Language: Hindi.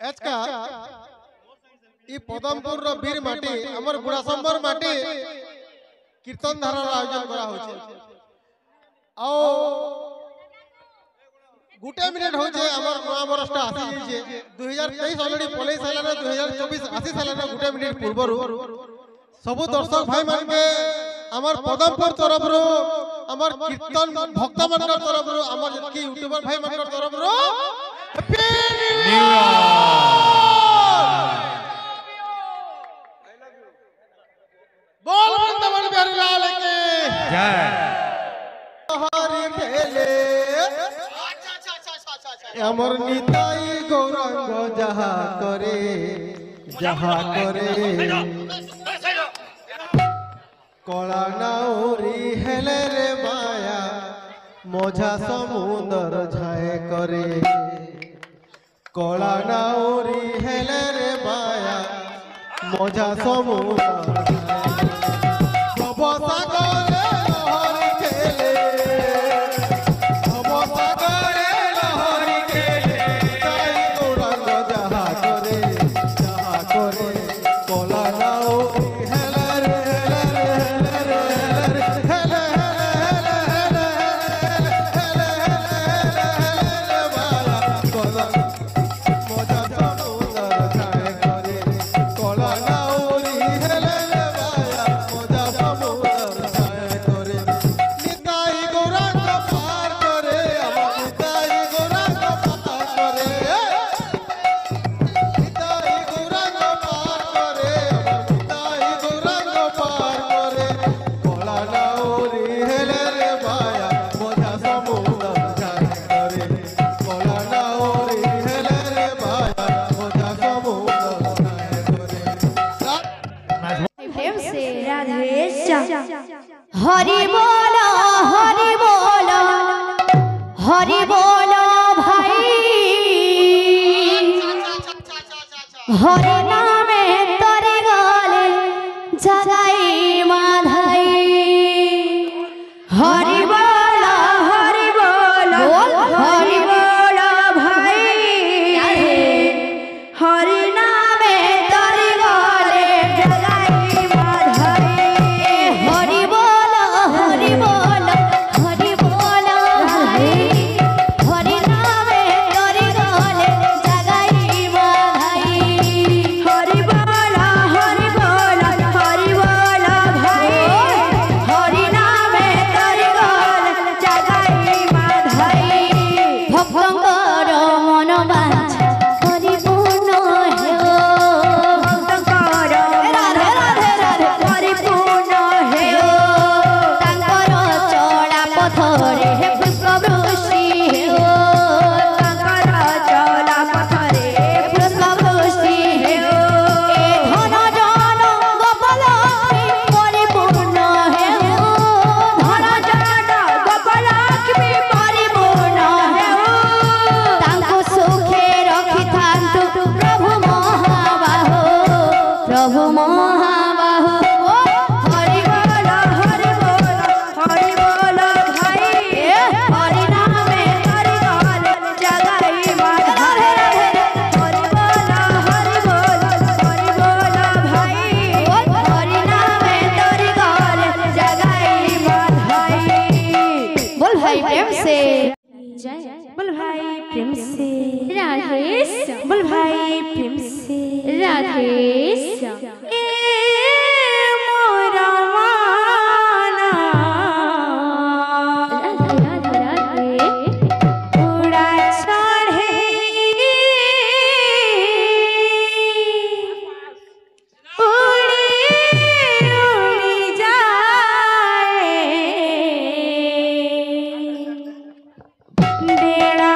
আজকা ই পদমপুর র বীর মাটি আমার গুড়াসম্বর মাটি কীর্তন ধারার আয়োজন করা হচ্ছে। আও গোটে মিনিট হচ্ছে আমার নয়া বরসটা আসি যাইছে 2023 অলরেডি পলাই সাইলানা 2024 আসি সাইলানা গোটে মিনিট পূর্বরু সবু দর্শক ভাই মানকে আমার পদমপুর তরফরু আমার কীর্তন ভক্ত মানকর তরফরু আমার যেতকি ইউটিউবার ভাই মানকর তরফরু হ্যাপি নিউ बोल वृंदावन बिहारी लाल की जय। हरि खेले अमर निताई गौरंग जहा करे कला नाउरी हेले रे माया मोझा समुदर झाए करे कला नाउरी हेले रे माया मोझा समुदर हरि बोलो भाई हरि नामे तोरे गले जगाई माधाई हरि बोलो भाई हरि नामे तोरे गले जगाई माधाई हरि बोलो भाई हरि नामे तोरे गले जगाई माधाई हरि बोलो भाई हरि नामे तोरे गले जगाई माधाई भक्तंकर मन बांछा परिपूर्ण हेओ भक्तंकर राधे राधे राधे परिपूर्ण हेओ तांकर चला पथरे हे पुष्पवृष्टि हेओ तांकर चला पथरे पुष्पवृष्टि हेओ ए धन जन गोपालक्ष्मी परिपूर्ण हेओ धन जन गोपालक्ष्मी परिपूर्ण हेओ तांको सुखे रखि थांतु प्रभु महाबाहो हरि बोलो भाई हरि नामे तोरे गले जगाई माधाई हरि बोलो भाई हरि नामे तोरे गले जगाई माधाई बोल भाई प्रेम से जय बोल भाई प्रेम से राधे बोल भाई प्रेम से राधे ए मोरा माना राधे राधे उड़ा चढ़े उड़ी उड़ी जाए डेरा